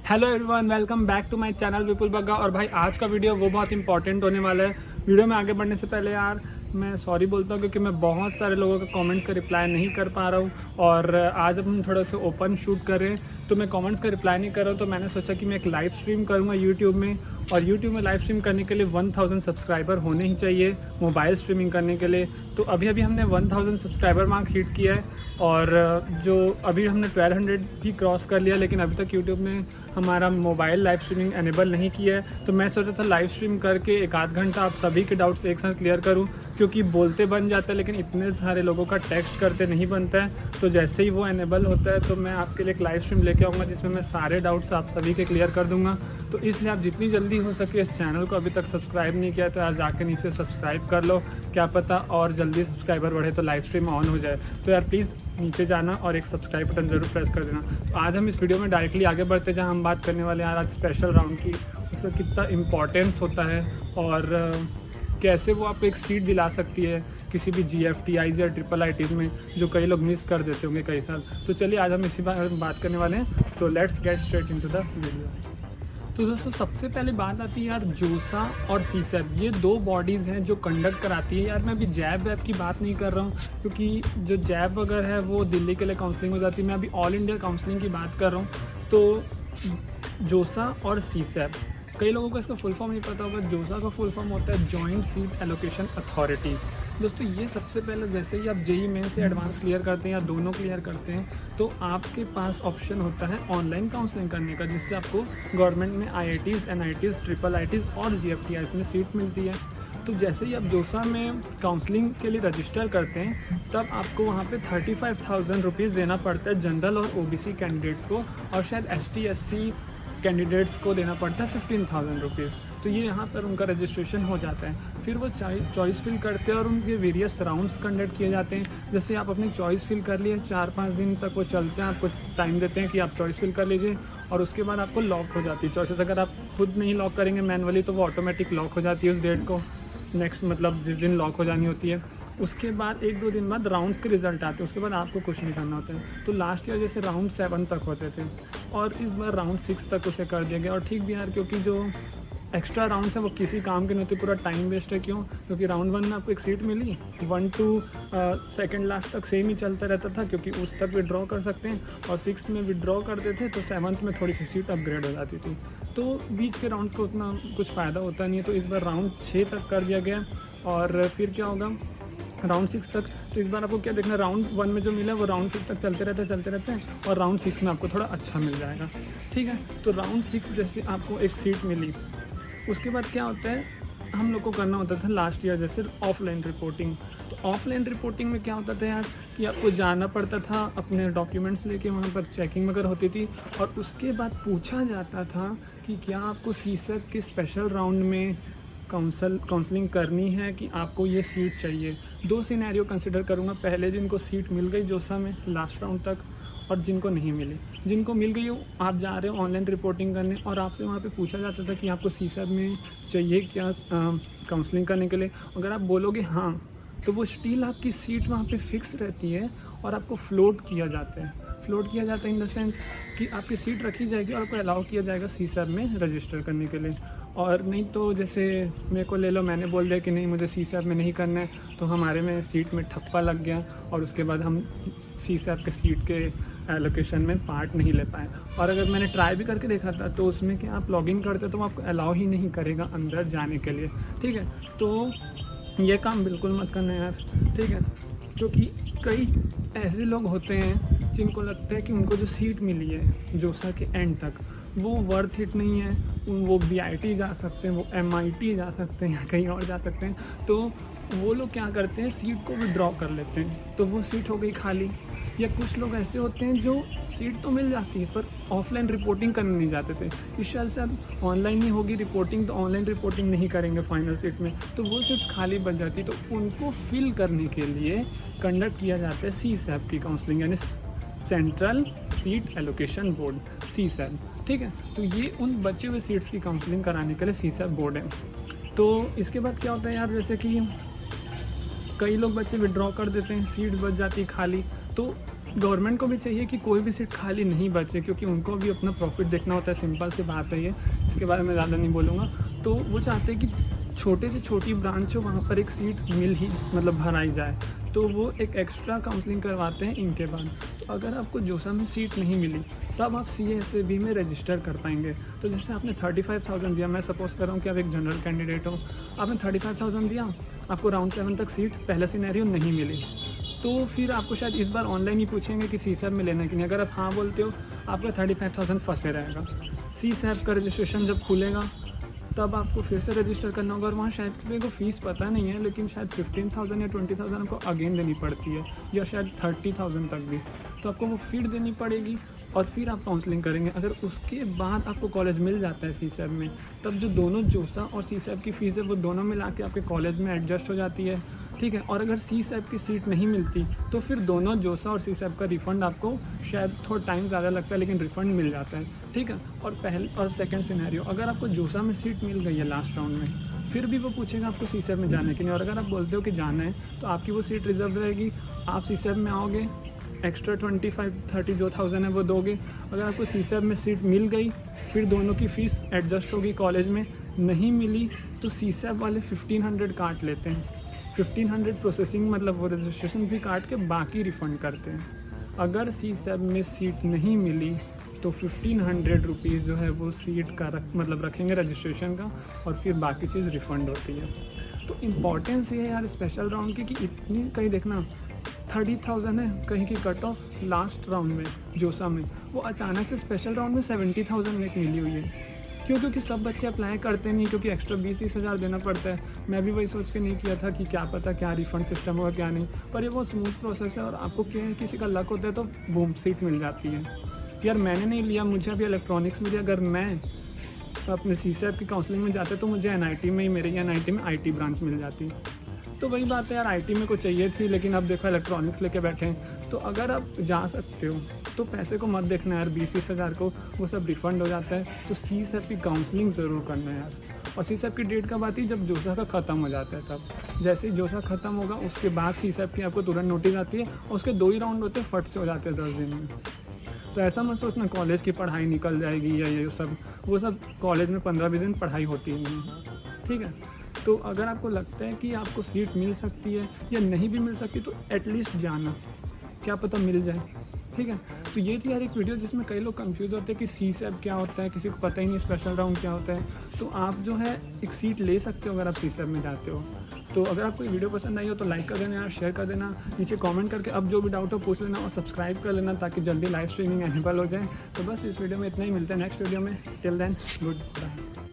Hello everyone, welcome back to my channel Vipul Bagga. और भाई आज का वीडियो वो बहुत इंपॉर्टेंट होने वाला है। वीडियो में आगे बढ़ने से पहले यार मैं सॉरी बोलता हूँ क्योंकि मैं बहुत सारे लोगों के कमेंट्स का रिप्लाई नहीं कर पा रहा हूँ। और आज अब हम थोड़ा सा ओपन शूट कर रहे हैं तो मैं कमेंट्स का रिप्लाई नहीं कर रहा हूँ, तो मैंने सोचा कि मैं एक लाइव स्ट्रीम करूँगा यूट्यूब में। और यूट्यूब में लाइव स्ट्रीम करने के लिए 1000 सब्सक्राइबर होने ही चाहिए मोबाइल स्ट्रीमिंग करने के लिए। तो अभी हमने 1000 सब्सक्राइबर मार्क हिट किया है और जो अभी हमने 1200 भी क्रॉस कर लिया, लेकिन अभी तक यूट्यूब ने हमारा मोबाइल लाइव स्ट्रीमिंग एनेबल नहीं किया है। तो मैं सोचा था लाइव स्ट्रीम करके एक आध घंटा आप सभी के डाउट्स एक साथ क्लियर करूं, क्योंकि बोलते बन जाता है लेकिन इतने सारे लोगों का टेक्स्ट करते नहीं बनता है। तो जैसे ही वो एनेबल होता है तो मैं आपके लिए एक लाइव स्ट्रीम लेके आऊँगा जिसमें मैं सारे डाउट्स आप सभी के क्लियर कर दूँगा। तो इसलिए आप जितनी जल्दी हो सके इस चैनल को अभी तक सब्सक्राइब नहीं किया तो यार जाके नीचे सब्सक्राइब कर लो, क्या पता और जल्दी सब्सक्राइबर बढ़े तो लाइव स्ट्रीम ऑन हो जाए। तो यार प्लीज़ नीचे जाना और एक सब्सक्राइब बटन ज़रूर प्रेस कर देना। तो आज हम इस वीडियो में डायरेक्टली आगे बढ़ते जहाँ हम बात करने वाले हैं यार आज स्पेशल राउंड की, उसका कितना इम्पोर्टेंस होता है और कैसे वो आपको एक सीट दिला सकती है किसी भी GFTIs या IIITs में, जो कई लोग मिस कर देते होंगे कई साल। तो चलिए आज हम इसी बारे में बात करने वाले हैं। तो let's get straight into the video. तो दोस्तों सबसे पहले बात आती है यार जोसा और सीसैप, ये दो बॉडीज़ हैं जो कंडक्ट कराती है। यार मैं अभी जैब वैब की बात नहीं कर रहा हूँ क्योंकि जो जैब वगैरह है वो दिल्ली के लिए काउंसलिंग हो जाती है, मैं अभी ऑल इंडिया काउंसलिंग की बात कर रहा हूँ। तो जोसा और सीसैप, कई लोगों को इसका फुल फॉर्म नहीं पता होगा। जोसा का फुल फॉर्म होता है जॉइंट सीट एलोकेशन अथॉरिटी। दोस्तों ये सबसे पहले जैसे ही आप JEE मेन से एडवांस क्लियर करते हैं या दोनों क्लियर करते हैं तो आपके पास ऑप्शन होता है ऑनलाइन काउंसलिंग करने का, जिससे आपको गवर्नमेंट में IITs, NITs, IIITs और GFTIs में सीट मिलती है। तो जैसे ही आप जोसा में काउंसलिंग के लिए रजिस्टर करते हैं तब आपको वहाँ पे 35,000 रुपीज़ देना पड़ता है जनरल और OBC कैंडिडेट्स को, और शायद ST SC कैंडिडेट्स को देना पड़ता है 15,000 रुपीज़। तो ये यहाँ पर उनका रजिस्ट्रेशन हो जाता है। फिर वो चॉइस फिल करते हैं और उनके वेरियस राउंड्स कंडक्ट किए जाते हैं। जैसे आप अपनी चॉइस फिल कर लिए, 4-5 दिन तक वो चलते हैं, आपको टाइम देते हैं कि आप चॉइस फिल कर लीजिए और उसके बाद आपको लॉक हो जाती है चॉइसेस। अगर आप खुद नहीं लॉक करेंगे मैनुअली तो वो ऑटोमेटिक लॉक हो जाती है उस डेट को, नेक्स्ट मतलब जिस दिन लॉक हो जानी होती है। उसके बाद 1-2 दिन बाद राउंड्स के रिजल्ट आते हैं, उसके बाद आपको कुछ नहीं करना होता है। तो लास्ट ईयर जैसे राउंड 7 तक होते थे और इस बार राउंड 6 तक उसे कर दिया गया। और ठीक भी यार, क्योंकि जो एक्स्ट्रा राउंड्स हैं वो किसी काम के नहीं होते, पूरा टाइम वेस्ट है। क्यों? क्योंकि राउंड 1 में आपको एक सीट मिली, 1 to सेकेंड लास्ट तक सेम ही चलता रहता था क्योंकि उस तक विड्रॉ कर सकते हैं, और 6th में विड्रॉ करते थे तो 7th में थोड़ी सी सीट अपग्रेड हो जाती थी। तो बीच के राउंड्स को उतना कुछ फ़ायदा होता नहीं है। तो इस बार राउंड 6 तक कर दिया गया और फिर क्या होगा राउंड 6 तक। तो इस बार आपको क्या देखना, राउंड 1 में जो मिला है वो राउंड 6 तक चलते रहते हैं और राउंड 6 में आपको थोड़ा अच्छा मिल जाएगा। ठीक है, तो राउंड 6 जैसे आपको एक सीट मिली, उसके बाद क्या होता है, हम लोग को करना होता था लास्ट ईयर जैसे ऑफलाइन रिपोर्टिंग। तो ऑफलाइन रिपोर्टिंग में क्या होता था यार कि आपको जाना पड़ता था अपने डॉक्यूमेंट्स लेके, वहाँ पर चेकिंग वगैरह होती थी और उसके बाद पूछा जाता था कि क्या आपको सीसैप के स्पेशल राउंड में काउंसलिंग करनी है कि आपको ये सीट चाहिए। 2 सिनेरियो कंसिडर करूँगा, पहले जिनको सीट मिल गई जोसा में लास्ट राउंड तक और जिनको नहीं मिली। जिनको मिल गई हो आप जा रहे हो ऑनलाइन रिपोर्टिंग करने और आपसे वहाँ पे पूछा जाता था कि आपको सीसैप में चाहिए क्या काउंसलिंग करने के लिए। अगर आप बोलोगे हाँ तो वो स्टिल आपकी सीट वहाँ पे फिक्स रहती है और आपको फ्लोट किया जाता है। फ्लोट किया जाता है इन द सेंस कि आपकी सीट रखी जाएगी और आपको अलाउ किया जाएगा सीसैप में रजिस्टर करने के लिए। और नहीं तो जैसे मेरे को ले लो, मैंने बोल दिया कि नहीं मुझे सीसैप में नहीं करना है, तो हमारे में सीट में ठप्पा लग गया और उसके बाद हम सीसैप के सीट के एलोकेशन में पार्ट नहीं ले पाए। और अगर मैंने ट्राई भी करके देखा था तो उसमें कि आप लॉगिन करते तो वो आपको अलाउ ही नहीं करेगा अंदर जाने के लिए। ठीक है, तो ये काम बिल्कुल मत करना यार। ठीक है, क्योंकि कई ऐसे लोग होते हैं जिनको लगता है कि उनको जो सीट मिली है जोसा के एंड तक वो वर्थ इट नहीं है, वो BIT जा सकते हैं, वो MIT जा सकते हैं या कहीं और जा सकते हैं। तो वो लोग क्या करते हैं, सीट को विड्रॉ कर लेते हैं, तो वो सीट हो गई खाली। या कुछ लोग ऐसे होते हैं जो सीट तो मिल जाती है पर ऑफलाइन रिपोर्टिंग करने नहीं जाते थे, इस साल से अब ऑनलाइन ही होगी रिपोर्टिंग, तो ऑनलाइन रिपोर्टिंग नहीं करेंगे फाइनल सीट में, तो वो सीट्स खाली बच जाती। तो उनको फिल करने के लिए कंडक्ट किया जाता है सीसैप की काउंसलिंग, यानी सेंट्रल सीट एलोकेशन बोर्ड, सीसैप। ठीक है, तो ये उन बचे हुए सीट्स की काउंसलिंग कराने के लिए सीसैप बोर्ड है। तो इसके बाद क्या होता है यार, जैसे कि कई लोग बच्चे विड्रॉ कर देते हैं, सीट बच जाती है खाली, तो गवर्नमेंट को भी चाहिए कि कोई भी सीट खाली नहीं बचे, क्योंकि उनको भी अपना प्रॉफिट देखना होता है, सिंपल सी बात है ये, इसके बारे में ज़्यादा नहीं बोलूँगा। तो वो चाहते हैं कि छोटे से छोटी ब्रांच हो वहाँ पर एक सीट मिल ही मतलब भराई जाए, तो वो एक एक्स्ट्रा काउंसलिंग करवाते हैं इनके बाद। तो अगर आपको जोसा में सीट नहीं मिली तब आप CSAB में रजिस्टर कर पाएंगे। तो जैसे आपने 35,000 दिया, मैं सपोज़ कर रहा हूँ कि आप एक जनरल कैंडिडेट हो, आपने 35,000 दिया, आपको राउंड 7 तक सीट पहला सिनेरियो नहीं मिली, तो फिर आपको शायद इस बार ऑनलाइन ही पूछेंगे कि CSAB में लेना है कि नहीं। अगर आप हाँ बोलते हो, आपका 35,000 फंसे रहेगा। CSAB का रजिस्ट्रेशन जब खुलेगा तब आपको फिर से रजिस्टर करना होगा, और वहाँ शायद मेरे को फ़ीस पता नहीं है, लेकिन शायद 15,000 या 20,000 आपको अगेन देनी पड़ती है, या शायद 30,000 तक भी। तो आपको वो फिर देनी पड़ेगी और फिर आप काउंसलिंग करेंगे। अगर उसके बाद आपको कॉलेज मिल जाता है CSAB में, तब जो दोनों जोसा और CSAB की फ़ीस है वो दोनों मिला के आपके कॉलेज में एडजस्ट हो जाती है, ठीक है। और अगर CSAB की सीट नहीं मिलती तो फिर दोनों जोसा और CSAB का रिफ़ंड आपको शायद थोड़ा टाइम ज़्यादा लगता है, लेकिन रिफ़ंड मिल जाता है, ठीक है। और पहले और सेकंड सिनेरियो, अगर आपको जोसा में सीट मिल गई है लास्ट राउंड में, फिर भी वो पूछेगा आपको CSAB में जाने के लिए, और अगर आप बोलते हो कि जाना है तो आपकी वो सीट रिजर्व रहेगी। आप CSAB में आओगे, एक्स्ट्रा 25-30 जो 1000 है वो दोगे। अगर आपको CSAB में सीट मिल गई, फिर दोनों की फ़ीस एडजस्ट होगी। कॉलेज में नहीं मिली तो CSAB वाले 1500 काट लेते हैं, 1500 प्रोसेसिंग मतलब वो रजिस्ट्रेशन भी काट के बाकी रिफ़ंड करते हैं। अगर CSAB में सीट नहीं मिली तो 1500 रुपीज़ जो है वो सीट का मतलब रखेंगे रजिस्ट्रेशन का, और फिर बाकी चीज़ रिफ़ंड होती है। तो इम्पॉर्टेंस ये है यार स्पेशल राउंड की कि इतनी, कहीं देखना 30,000 है कहीं की कट ऑफ लास्ट राउंड में जोसा में, वो अचानक से स्पेशल राउंड में 70,000 में मिली हुई है। क्यों? क्योंकि सब बच्चे अप्लाई करते नहीं, क्योंकि एक्स्ट्रा 20-30 हज़ार देना पड़ता है। मैं भी वही सोच के नहीं किया था कि क्या पता क्या रिफ़ंड सिस्टम होगा क्या नहीं, पर ये बहुत स्मूथ प्रोसेस है, और आपको क्या है, किसी का लक होता है तो बूम सीट मिल जाती है। यार मैंने नहीं लिया, मुझे अभी इलेक्ट्रॉनिक्स मिली। अगर मैं अपने CSAB की काउंसलिंग में जाते तो मुझे NIT में ही, मेरे NIT में IT ब्रांच मिल जाती। तो वही बात है यार, IT में को चाहिए थी, लेकिन अब देखो इलेक्ट्रॉनिक्स लेके बैठे हैं। तो अगर आप जा सकते हो तो पैसे को मत देखना यार, 20-30 हज़ार को वो सब रिफ़ंड हो जाता है। तो CSAB की काउंसलिंग ज़रूर करना है यार। और CSAB की डेट कब आती है? जब जोसा का ख़त्म हो जाता है तब। जैसे ही जोसा ख़त्म होगा उसके बाद CSAB की आपको तुरंत नोटिस आती है, और उसके 2 ही राउंड होते हैं, फट से हो जाते हैं 10 दिन में। तो ऐसा मत सोचना कॉलेज की पढ़ाई निकल जाएगी या ये सब, वो सब कॉलेज में 15-20 दिन पढ़ाई होती ही नहीं, ठीक है। तो अगर आपको लगता है कि आपको सीट मिल सकती है या नहीं भी मिल सकती, तो एटलीस्ट जाना, क्या पता मिल जाए, ठीक है। तो ये थी यार एक वीडियो जिसमें कई लोग कंफ्यूज होते हैं कि CSAB क्या होता है, किसी को पता ही नहीं स्पेशल राउंड क्या होता है। तो आप जो है एक सीट ले सकते हो अगर आप CSAB में जाते हो। तो अगर आपको ये वीडियो पसंद आई हो तो लाइक कर देना यार, शेयर कर देना, नीचे कमेंट करके अब जो भी डाउट हो पूछ लेना, और सब्सक्राइब कर लेना ताकि जल्दी लाइव स्ट्रीमिंग एनेबल हो जाए। तो बस इस वीडियो में इतना ही, मिलते हैं नेक्स्ट वीडियो में। Till then good bye.